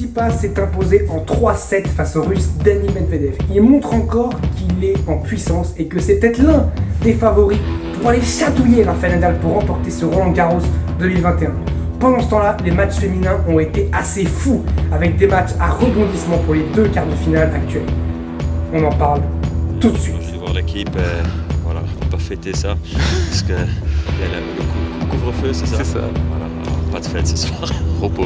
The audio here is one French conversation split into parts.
Tsitsipas s'est imposé en 3-7 face au Russe Daniil Medvedev. Il montre encore qu'il est en puissance et que c'est peut-être l'un des favoris pour aller chatouiller Rafael Nadal pour remporter ce Roland-Garros 2021. Pendant ce temps-là, les matchs féminins ont été assez fous, avec des matchs à rebondissement pour les 2 quarts de finale actuels. On en parle tout de suite. Je vais voir l'équipe, voilà, on va pas fêter ça, parce que il y a le couvre-feu, c'est ça? C'est ça. Voilà, alors, pas de fête ce soir. Repos.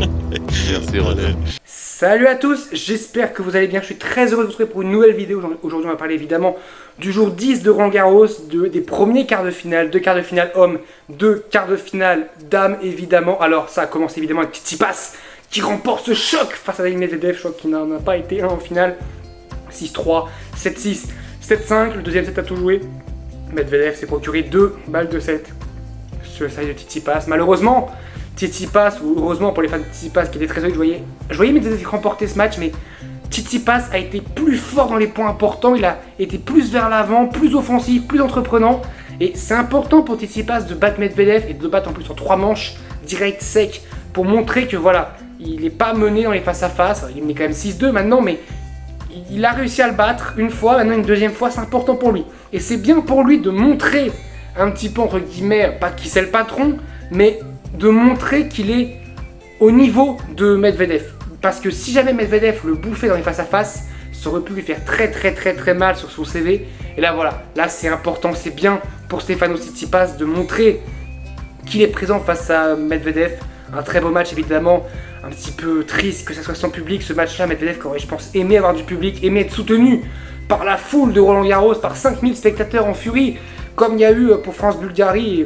Merci René. Salut à tous, j'espère que vous allez bien, je suis très heureux de vous retrouver pour une nouvelle vidéo. Aujourd'hui on va parler évidemment du jour 10 de Roland-Garros, des premiers quarts de finale, 2 quarts de finale hommes, 2 quarts de finale dames évidemment. Alors ça commence évidemment avec Tsitsipas qui remporte ce choc face à Daniil Medvedev, choc qui n'en a pas été un en finale. 6-3, 7-6, 7-5, le deuxième set a tout joué. Medvedev s'est procuré 2 balles de 7 sur le side de Tsitsipas. Malheureusement, Tsitsipas, ou heureusement pour les fans de Tsitsipas qui étaient très solide, je voyais Medvedev remporter ce match, mais Tsitsipas a été plus fort dans les points importants, il a été plus vers l'avant, plus offensif, plus entreprenant. Et c'est important pour Tsitsipas de battre Medvedev et de le battre en plus en 3 manches, direct, sec, pour montrer que voilà, il n'est pas mené dans les face-à-face. Il est quand même 6-2 maintenant, mais il a réussi à le battre une fois, maintenant une deuxième fois, c'est important pour lui. Et c'est bien pour lui de montrer un petit peu, entre guillemets, pas qui c'est le patron, mais de montrer qu'il est au niveau de Medvedev. Parce que si jamais Medvedev le bouffait dans les face-à-face, ça aurait pu lui faire très mal sur son CV. Et là voilà, là c'est important, c'est bien pour Stefanos Tsitsipas de montrer qu'il est présent face à Medvedev. Un très beau match évidemment, un petit peu triste que ça soit sans public ce match-là. Medvedev qui aurait, je pense, aimé avoir du public, aimé être soutenu par la foule de Roland-Garros, par 5000 spectateurs en furie, comme il y a eu pour France-Bulgarie.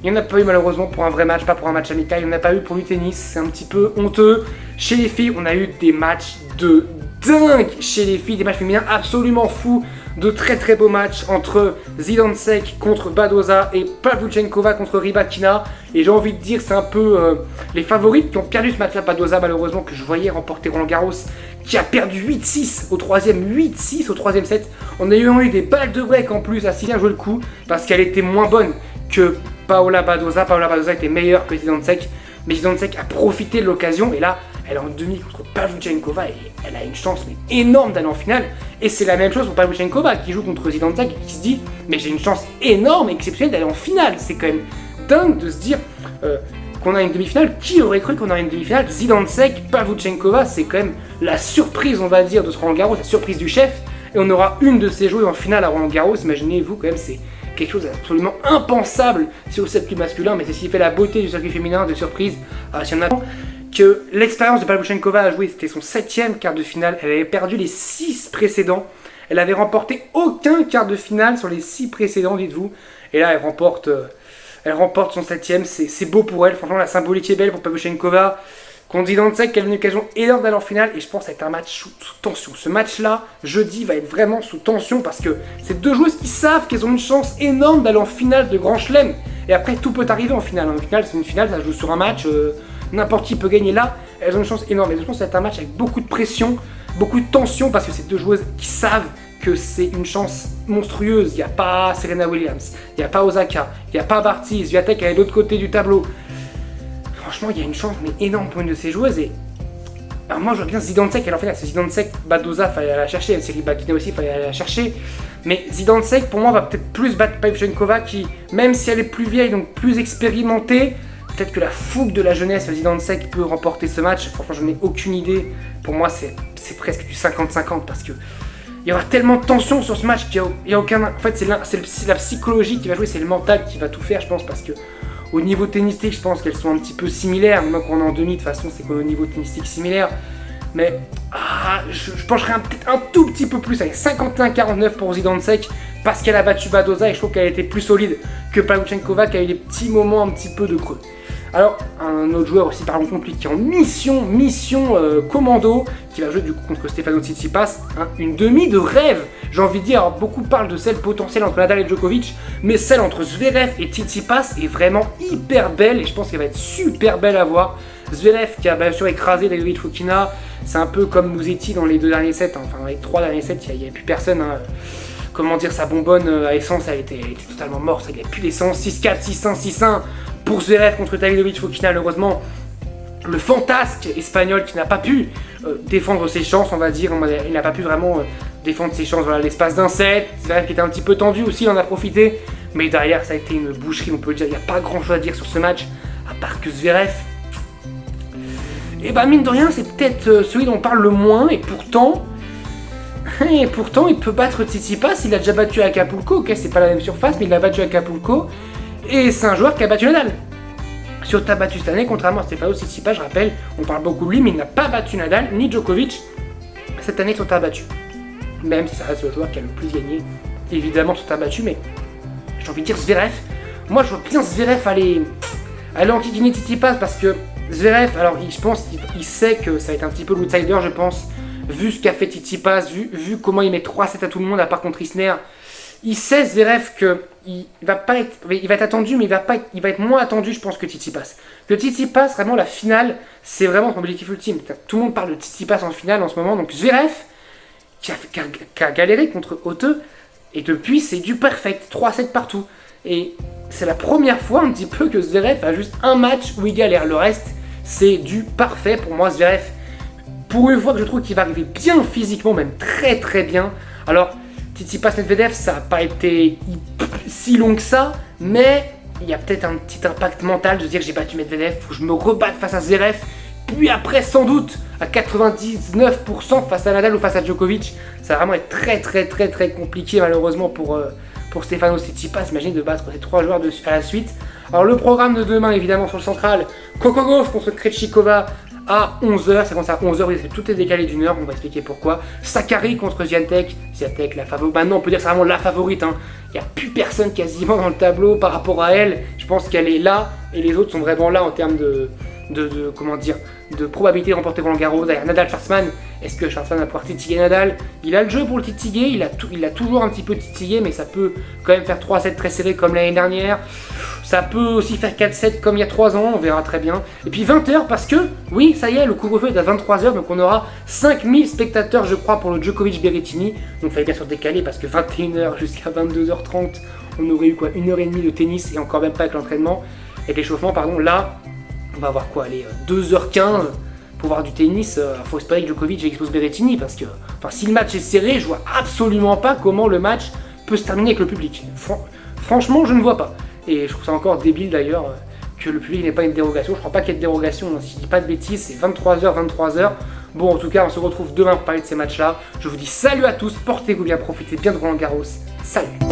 Il n'y en a pas eu malheureusement pour un vrai match, pas pour un match amical, il n'y en a pas eu pour du tennis, c'est un petit peu honteux. Chez les filles, on a eu des matchs de dingue chez les filles, des matchs féminins absolument fous, de très beaux matchs entre Zidansek contre Badoza et Pavlyuchenkova contre Rybakina. Et j'ai envie de dire, c'est un peu les favorites qui ont perdu ce match-là. Badoza malheureusement que je voyais remporter Roland Garros, qui a perdu 8-6 au troisième, 8-6 au troisième set. On a eu des balles de break en plus, à si bien jouer le coup, parce qu'elle était moins bonne que Paola Badoza. Paola Badoza était meilleure que Zidansek, mais Zidansek a profité de l'occasion et là, elle est en demi contre Pavlyuchenkova et elle a une chance mais énorme d'aller en finale. Et c'est la même chose pour Pavlyuchenkova qui joue contre Zidansek et qui se dit mais j'ai une chance énorme, exceptionnelle d'aller en finale. C'est quand même dingue de se dire qu'on a une demi-finale. Qui aurait cru qu'on aurait une demi-finale? Zidansek, Pavlyuchenkova, c'est quand même la surprise, on va dire, de ce Roland-Garros, la surprise du chef. Et on aura une de ces joueuses en finale à Roland-Garros. Imaginez-vous quand même, c'est quelque chose d'absolument impensable sur le circuit masculin, mais c'est ce qui fait la beauté du circuit féminin, de surprise. Si on a que l'expérience de Pavlyuchenkova à jouer, c'était son 7e quart de finale, elle avait perdu les 6 précédents, elle avait remporté aucun quart de finale sur les 6 précédents, dites-vous, et là elle remporte son 7e, c'est beau pour elle, franchement la symbolique est belle pour Pavlyuchenkova. Contre Zidansek, elle a une occasion énorme d'aller en finale et je pense que ça va être un match sous tension. Ce match-là, jeudi, va être vraiment sous tension parce que c'est 2 joueuses qui savent qu'elles ont une chance énorme d'aller en finale de Grand Chelem. Et après, tout peut arriver en finale. En finale, c'est une finale, ça se joue sur un match, n'importe qui peut gagner là. Elles ont une chance énorme. Et je pense que ça va être un match avec beaucoup de pression, beaucoup de tension parce que c'est 2 joueuses qui savent que c'est une chance monstrueuse. Il n'y a pas Serena Williams, il n'y a pas Osaka, il n'y a pas Barty, Swiatek elle est de l'autre côté du tableau. Franchement, il y a une chance mais énorme pour une de ces joueuses et alors moi je vois bien Zidansek elle en finale. C'est Zidansek, Badoza fallait aller la chercher, Rybakina aussi fallait aller la chercher. Mais Zidansek pour moi va peut-être plus battre Pavlyuchenkova qui, même si elle est plus vieille donc plus expérimentée, peut-être que la fougue de la jeunesse Zidansek peut remporter ce match. Franchement j'en ai aucune idée. Pour moi c'est presque du 50-50 parce que il y aura tellement de tension sur ce match qu'il n'y a aucun. En fait c'est la psychologie qui va jouer, c'est le mental qui va tout faire je pense parce que au niveau tennistique, je pense qu'elles sont un petit peu similaires. Même quand on est en demi, de toute façon, c'est qu'au niveau tennistique similaire. Mais je pencherais peut-être un tout petit peu plus avec 51-49 pour Zidansek parce qu'elle a battu Badoza et je trouve qu'elle était plus solide que Pavlyuchenkova qui a eu des petits moments un petit peu de creux. Alors, un autre joueur aussi, parlons contre lui, qui est en mission commando, qui va jouer du coup contre Stefanos Tsitsipas, une demi de rêve. J'ai envie de dire, alors, beaucoup parlent de celle potentielle entre Nadal et Djokovic, mais celle entre Zverev et Tsitsipas est vraiment hyper belle et je pense qu'elle va être super belle à voir. Zverev qui a bien sûr écrasé David Fokina, c'est un peu comme Musetti dans les 2 derniers sets, enfin dans les 3 derniers sets, il n'y avait plus personne. Comment dire, sa bonbonne à essence, elle était totalement morte, il n'y avait plus d'essence. 6-4, 6-1, 6-1 pour Zverev contre Davidovich Fokina, malheureusement. le fantasque espagnol qui n'a pas pu défendre ses chances, on va dire. Il n'a pas pu vraiment défendre ses chances. Voilà, l'espace d'un set. Zverev qui était un petit peu tendu aussi, il en a profité. Mais derrière, ça a été une boucherie, on peut le dire. Il n'y a pas grand chose à dire sur ce match, à part que Zverev, et bah mine de rien, c'est peut-être celui dont on parle le moins. Et pourtant, il peut battre Tsitsipas. Il a déjà battu Acapulco. Ok, c'est pas la même surface, mais il l'a battu à Acapulco. Et c'est un joueur qui a battu Nadal. Sur t'as battu cette année, contrairement à Stefanos Tsitsipas, je rappelle, on parle beaucoup de lui, mais il n'a pas battu Nadal ni Djokovic cette année sur t'as battu. Même si ça reste le joueur qui a le plus gagné, évidemment sur t'as battu, mais j'ai envie de dire Zverev. Moi je vois bien Zverev aller enquiquiner Tsitsipas parce que Zverev, alors je pense qu'il sait que ça va être un petit peu l'outsider, je pense, vu ce qu'a fait Tsitsipas, vu comment il met 3-7 à tout le monde à part contre Isner. Il sait Zverev qu'il va être attendu, mais il va être moins attendu, je pense, que Tsitsipas. Que Tsitsipas, vraiment la finale, c'est vraiment son objectif ultime. Tout le monde parle de Tsitsipas en finale en ce moment, donc Zverev, qui a galéré contre Hauteux, et depuis c'est du perfect, 3-7 partout. Et c'est la première fois un petit peu que Zverev a juste un match où il galère. Le reste, c'est du parfait pour moi. Zverev, pour une fois que je trouve qu'il va arriver bien physiquement, même très très bien. Alors, Tsitsipas Medvedev, ça n'a pas été si long que ça, mais il y a peut-être un petit impact mental de se dire j'ai battu Medvedev, faut que je me rebatte face à Zverev, puis après sans doute à 99% face à Nadal ou face à Djokovic. Ça va vraiment être très très très très compliqué malheureusement pour Stefanos Tsitsipas. Imaginez de battre ces 3 joueurs à la suite. Alors le programme de demain évidemment sur le central, Coco Gauff contre Krejcikova à 11h, ça commence à 11h, oui, tout est décalé d'une heure, on va expliquer pourquoi. Sakkari contre Swiatek, la favorite, maintenant on peut dire que c'est vraiment la favorite, hein. Il n'y a plus personne quasiment dans le tableau par rapport à elle, je pense qu'elle est là, et les autres sont vraiment là en termes de probabilité de remporter Roland Garros. Derrière Nadal, Schwartzmann, est-ce que Schwartzmann va pouvoir titiller Nadal? Il a le jeu pour le titiller, il a toujours un petit peu titillé, mais ça peut quand même faire 3-7 très serrés comme l'année dernière. Ça peut aussi faire 4-7 comme il y a 3 ans, on verra très bien. Et puis 20h parce que, oui, ça y est, le couvre-feu est à 23h, donc on aura 5000 spectateurs, je crois, pour le Djokovic-Berrettini. Donc il fallait bien sûr décaler parce que 21h jusqu'à 22h30, on aurait eu quoi, 1h30 de tennis et encore même pas avec l'entraînement, avec l'échauffement, pardon. Là, on va avoir quoi, allez, 2h15 pour voir du tennis. Faut espérer que Djokovic expose Berrettini parce que, si le match est serré, je vois absolument pas comment le match peut se terminer avec le public. Franchement, je ne vois pas. Et je trouve ça encore débile d'ailleurs que le public n'ait pas une dérogation. Je crois pas qu'il y ait de dérogation, hein. Si je dis pas de bêtises, c'est 23h. Bon, en tout cas, on se retrouve demain pour parler de ces matchs-là. Je vous dis salut à tous, portez-vous bien, profitez bien de Roland Garros. Salut!